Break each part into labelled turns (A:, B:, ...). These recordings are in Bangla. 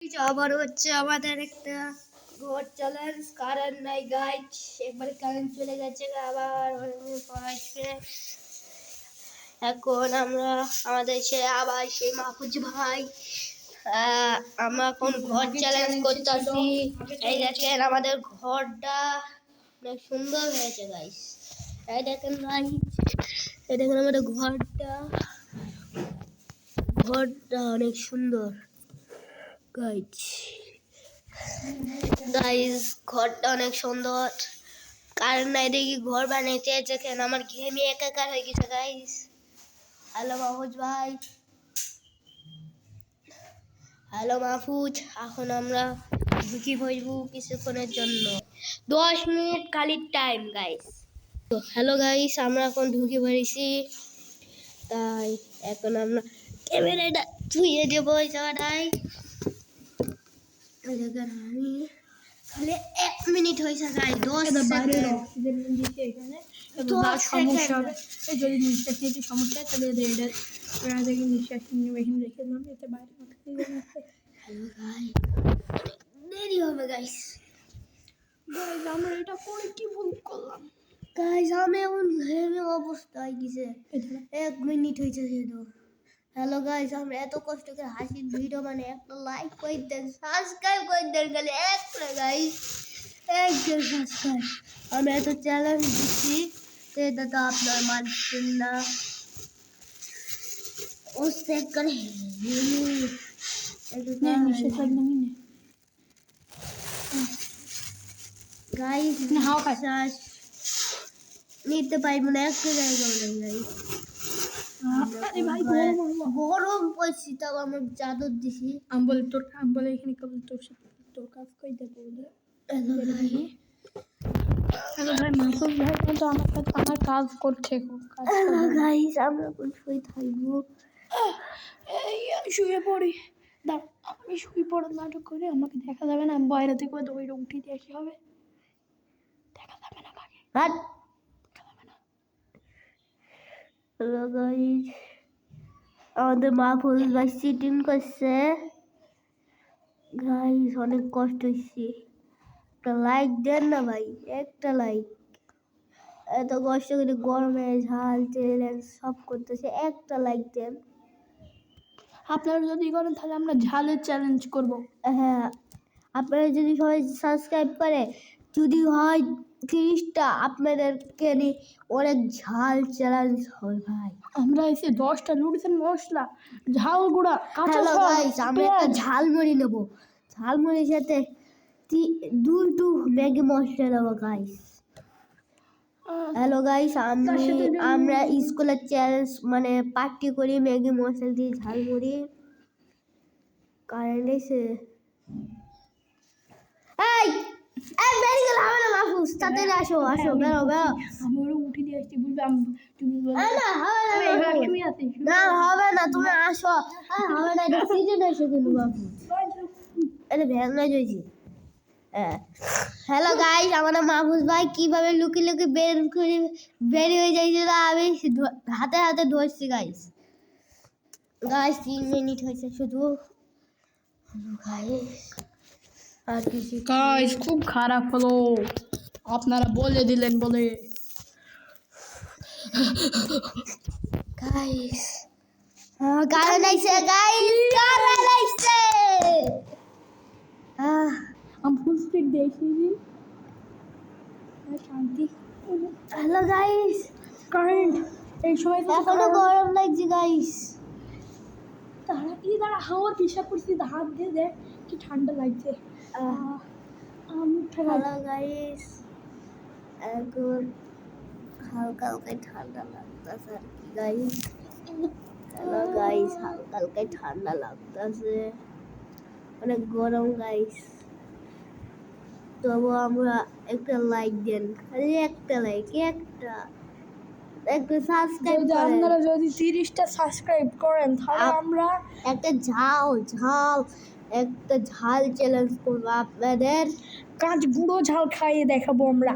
A: আবার হচ্ছে আমাদের একটা ঘর চ্যালেঞ্জ কারেন্ট নাই গাইজ, একবার কারেন্ট চলে গেছে আবার আসবে। এখন আমরা আমাদের সে আবার সেই মাহফুজ ভাই আমরা এখন ঘর চ্যালেঞ্জ করতেছি। এই দেখেন আমাদের ঘরটা অনেক সুন্দর হয়েছে গাইজ, এই দেখেন গাইজ, এই দেখেন আমাদের ঘরটা অনেক সুন্দর গাইজ, ঘরটা অনেক সুন্দর। কারণ নাই দেখি ঘর বানাইতে দেখেন আমার ঘেমে একাকার হয়ে গেছে গাইজ। হ্যালো মাহফুজ ভাই, হ্যালো মাহফুজ, এখন আমরা ঢুকি বসবো কিছুক্ষণের জন্য, 10 মিনিট খালি টাইম গাইজ। তো হ্যালো গাইজ, আমরা এখন ঢুকে পড়েছি, তাই এখন আমরা ক্যামেরাটা ধুয়ে দেবো এই জায়গাটায়। আমি খালি 1 মিনিট হয়েছে গাই, 10
B: বাইরের অক্সিজেন দিচ্ছে এখানে, সমস্যা হবে। যদি নিঃশ্বাস নিতে সমস্যা হয় তাহলে এটা দেখে নিঃশ্বাস নিয়ে এখানে রেখে দিলাম, এতে বাইরে অক্সিজেন আছে।
A: হ্যালো গাই, দেরি হবে গাইস।
B: গাইস আমরা এটা করে কি ভুল করলাম
A: গাইস? আমি এমন ঘেমে অবস্থা হয়ে গেছে, 1 মিনিট হয়েছে শুধু। হ্যালো গাইস, আমরা এত কষ্ট করে হাসির ভিডিও মানে একটা লাইক করে দেন, সাবস্ক্রাইব করে দেন, খালি একটা গাইস, একটা সাবস্ক্রাইব। আমি এত চ্যালেঞ্জ দিচ্ছি সেটা তো আপনার মানছেন না। ও চেক করে গাইস নিতে পারবো না, একটা জায়গা গাইস। গরম পড়ছি, তাও আমার চাদর দিছি।
B: আমি বলে এখানে কেবল তোর কাজ করে দেবো। হ্যালো ভাই, মাহফুজ ভাই কিন্তু আমার কাজ করছে।
A: গাইস আমরা এখন শুয়ে থাকবো,
B: শুয়ে পড়ি। আমি শুয়ে পড়ার নাটক করে আমাকে দেখা যাবে না, আমি বাইরে থেকে দৌড়ে উঠে দিয়ে আসি হবে, দেখা যাবে না আমাকে, দেখা যাবে না।
A: হ্যালো গাইস, আমাদের মাহফুজ ভাই চিটিং করছে গাইস, অনেক কষ্ট হচ্ছে। একটা লাইক দেন না ভাই, একটা লাইক। এত কষ্ট করে গরমে ঝাল চ্যালেঞ্জ সব করতেছে, একটা লাইক দেন।
B: আপনারা যদি করেন তাহলে আমরা ঝালের চ্যালেঞ্জ করব।
A: হ্যাঁ, আপনারা যদি সবাই সাবস্ক্রাইব করে, যদি হয় 30টা, আপনাদেরকে নিয়ে অনেক ঝাল চ্যালেঞ্জ হয় ভাই।
B: আমরা এসে 10টা নুডলসের মশলা, ঝাল গুঁড়া, কাঁচা
A: আমরা একটা ঝালমুড়ি নেবো, ঝালমুড়ির সাথে 2 ম্যাগি মশলা দেবো গাইস। হ্যালো গাইস, আমরা স্কুলের চ্যালেঞ্জ মানে পার্টি করি ম্যাগি মশলা দিয়ে ঝালমুড়ি। কারেন্ট এসে এই বেরিয়ে গেল, হবে না মাহফুজ, তাড়াতাড়ি আসো বেরো।
B: আমি ওরা উঠে দিয়ে আসছি, বুঝবে তুমি
A: না হবে না, তুমি আসো। হবে না, এটা সিজন এসে কিন্তু মাহফুজ, এটা ভ্যান নাই যাইছি। হ্যালো গাইস, আমাদের মাহফুজ ভাই কিভাবে লুকি বেরিয়ে হয়ে যাইছিল, আমি হাতে হাতে ধরছি গাইস। 3 মিনিট হয়েছে শুধু আর কিছু
B: গাইস, খুব খারাপ হলো, আপনারা বলে দিলেন বলে।
A: গাইস কারেন্ট আইছে গাইস, কারেন্ট আইছে।
B: আমি ফুল স্পিড দেখি শান্তি।
A: হ্যালো গাইস,
B: কারেন্ট এই সময়
A: এখনো গরম লাগছে গাইস।
B: দাঁড়া হাওয়া দিশা করছি, হাত দিয়ে দেখ কি ঠান্ডা লাগছে।
A: হ্যালো গাইস, এখন হালকা হালকা ঠান্ডা লাগতেছে আর কি গাইস। হ্যালো গাইস, হালকা হালকা ঠান্ডা লাগতেছে, অনেক গরম গাইস। তবু আমরা একটা লাইক দেন, খালি একটা লাইক, একটা সাবস্ক্রাইব করেন।
B: আপনারা যদি 30টা সাবস্ক্রাইব করেন তাহলে আমরা
A: একটা ঝাল চ্যালেঞ্জ করবো, আপনাদের
B: গুঁড়ো ঝাল খাইয়ে দেখাবো আমরা।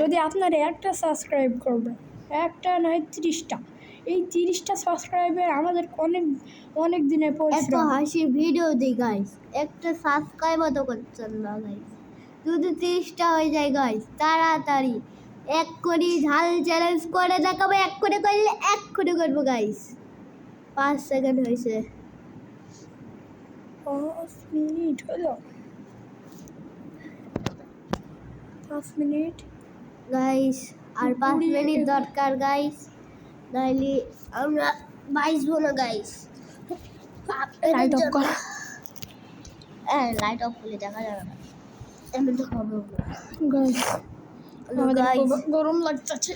B: যদি আপনারা একটা সাবস্ক্রাইব করবেন, একটা নয় 30টা, এই 30টা সাবস্ক্রাইবার আমাদের অনেক অনেক দিনের
A: এত
B: পরিশ্রম।
A: হাসির ভিডিও দিই গাইস, একটা সাবস্ক্রাইবও তো করছেন না গাইস। যদি 30টা হয়ে যায় গাইস, তাড়াতাড়ি এক করে ঝাল চ্যালেঞ্জ করে দেখাবো। এক করে করলে এক করে করবো গাইস। 5 সেকেন্ড হয়েছে।
B: 5 মিনিট হলো, 5 মিনিট
A: গাইস আর 5
B: 20
A: মিনিট দরকার গাইস, নাইলে আমরা বাঁচবো না গাইস।
B: লাইট অফ কর।
A: হ্যাঁ, লাইট অফ করলে দেখা যাবে না, এমন তো হবে
B: গাইস আমাদের
A: গাইস।
B: খুব গরম লাগতেছে,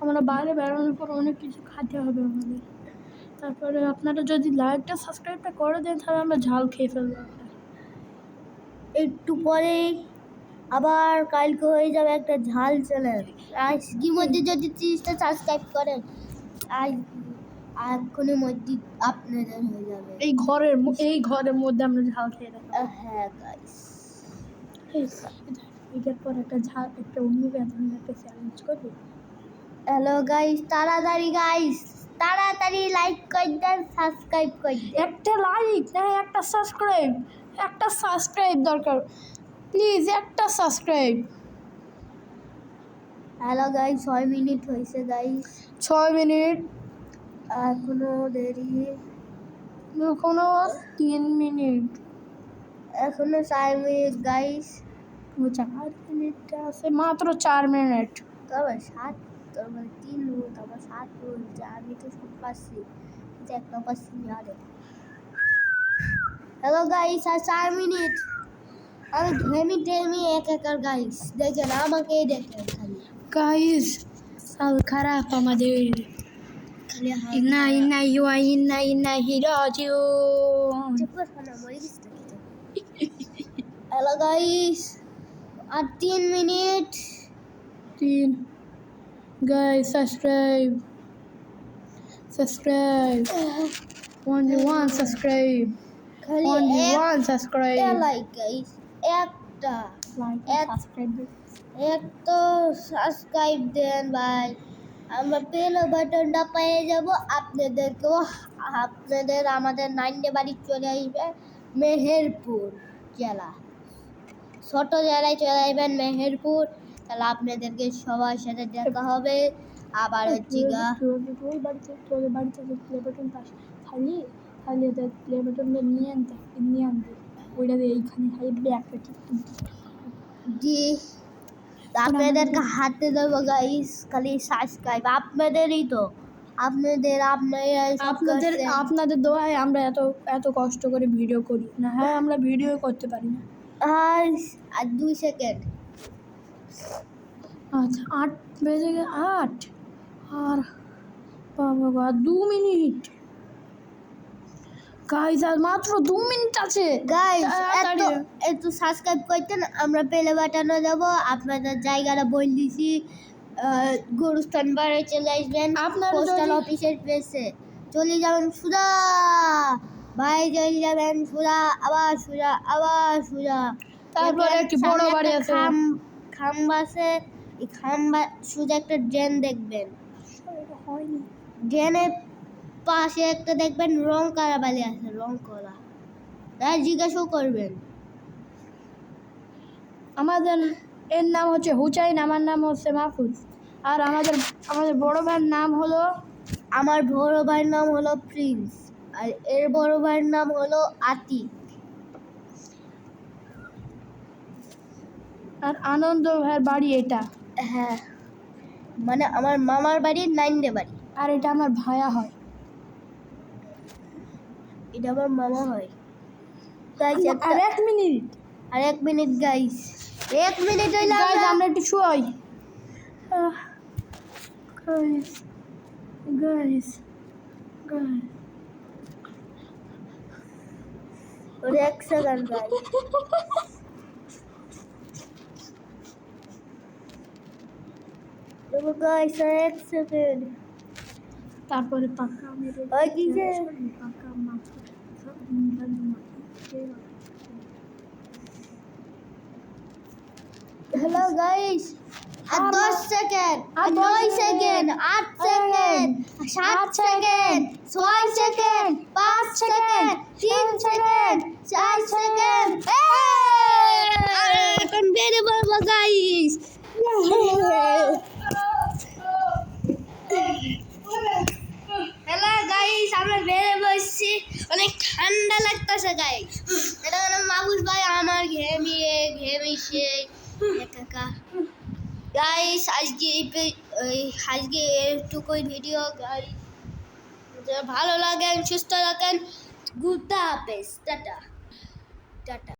B: আমরা বাইরে বেরোনোর পর অনেক কিছু খেতে হবে আমাদের। তারপরে আপনারা যদি লাইকটা সাবস্ক্রাইবটা করে দেন তাহলে আমরা ঝাল খেয়ে ফেলবো।
A: একটু পরে আবার কালকে হয়ে যাবে একটা ঝাল চ্যালেঞ্জ। আজকের মধ্যে যদি 30টা সাবস্ক্রাইব করেন, আজ এক্ষুনির মধ্যে আপনাদের হয়ে যাবে।
B: এই ঘরের মধ্যে আমরা ঝাল খেয়ে দেবো।
A: হ্যাঁ গাইস,
B: এটার পর একটা অন্য একটা চ্যালেঞ্জ করবো।
A: হ্যালো গাইস, তাড়াতাড়ি গাইস, তাড়াতাড়ি লাইক করে দেন, সাবস্ক্রাইব করে দেন।
B: একটা লাইক না, একটা সাবস্ক্রাইব দরকার, প্লিজ একটা সাবস্ক্রাইব।
A: হ্যালো গাইস, 6 মিনিট হয়েছে গাইস,
B: 6 মিনিট,
A: এখনো দেরি,
B: এখনো 3 মিনিট,
A: এখনো 4 মিনিট গাইস।
B: 4 মিনিট আছে, মাত্র 4 মিনিট।
A: তবে 7, তবে 3 মিনিট, আবার 7 বলছে। আমি তো সব পাচ্ছি, একটা পাচ্ছি আরে। হ্যালো গাইস, আর 4 মিনিট। আমি ঘেমি একাকার গাইস, দেখেন আমাকেই দেখেন খালি
B: গাইস সাল খারাপ আমাদের।
A: খালি
B: ইন্না ইন্না ইউয়া ইন্না ইন্না হিরাজিউন।
A: হ্যালো গাইস, আর 3 minute.
B: 3 guys subscribe only one subscribe,
A: খালি
B: only one
A: একটা
B: subscribe,
A: লাইক গাইস, একটা
B: like subscribe.
A: একটা সাবস্ক্রাইব দেন ভাই, আমরা বেল বাটনটা পেয়ে যাব। আপনাদের আমাদের নাইনডে বাড়ি চলে আসবে মেহেরপুর জেলা, ছোট জেলায় চলে আসবেন মেহেরপুর। তাহলে আপনাদেরকে সবার সাথে দেখা হবে। আবার হচ্ছে গা
B: ওই বাড়িতে তোদের বাড়িতে যে প্লে বাটন পাস খালি ওদের প্লে বাটনটা নিয়ে আনতে ওইটা দিয়ে এইখানে খালি ব্যাকটা
A: জি, আপনাদেরকে হাতে দেবো গাইস, খালি সাবস্ক্রাইব আপনাদেরই তো,
B: আপনাদের দোয়ায় আমরা এত কষ্ট করে ভিডিও করি না। হ্যাঁ, আমরা ভিডিও করতে পারি না।
A: আর 2 সেকেন্ড।
B: আচ্ছা 8 বেজে গেছে, 8 আর বাবা 2 মিনিট গাইস, আর মাত্র 2 মিনিট আছে
A: গাইস একটু সাবস্ক্রাইব করতেন, আমরা পেলে বাটানো যাব। আপনাদের জায়গাটা বল দিছি, গরুস্থান বাড়ি চলে আসবেন, পোস্টাল অফিসের পেছে চলে যাবেন সুদা ভাই, চলে যাবেন সুদা, আবার সুদা।
B: তারপরে একটি বড় বাড়ি আছে,
A: খাম্বা আছে, এই খাম্বা সুদা একটা ড্রেন দেখবেন, ড্রেনের পাশে একটা দেখবেন রং করা বালি আছে, রং করা, তাই জিজ্ঞাসাও করবেন।
B: আমাদের এর নাম হচ্ছে হুচাইন, আমার নাম হচ্ছে মাহফুজ, আর আমাদের বড় ভাইয়ের নাম হলো,
A: আমার বড় ভাইয়ের নাম হলো প্রিন্স, আর এর বড় ভাইয়ের নাম হলো আতিক।
B: আর আনন্দ ভাইয়ের বাড়ি এটা।
A: হ্যাঁ, মানে আমার মামার বাড়ি নাইনডে বাড়ি,
B: আর এটা আমার ভায়া হয়।
A: এটা আমার মামা হয়।
B: আর 1 মিনিট,
A: আর 1 মিনিট গাইস, 1 মিনিট হইলে
B: আমরা একটু শুই। গাইস
A: ওরে 1 সেকেন্ড গাইস, দেখো গাইস, 1 সেকেন্ড।
B: তারপরে পাক্কা মেরে
A: ওই কিসে
B: পাক্কা মাথা
A: হ্যালো গাইস, আর 10 সেকেন্ড, আর 9 second, 8 second, 7 second, 6 second, 5 second, 3 second, 4 second. এখন বেরিয়ে পড়বো গাইস। হ্যালো গাইস, আমরা বেরিয়ে বসছি, অনেক ঠান্ডা লাগতেছে গাইস। এটা মাবুস ভাই আমার ঘেমিয়ে একা গাইস। আজকে এইটুকুই ভিডিও গাইস। ভালো লাগেন, সুস্থ থাকেন, গুড হাফেজ, টাটা টাটা।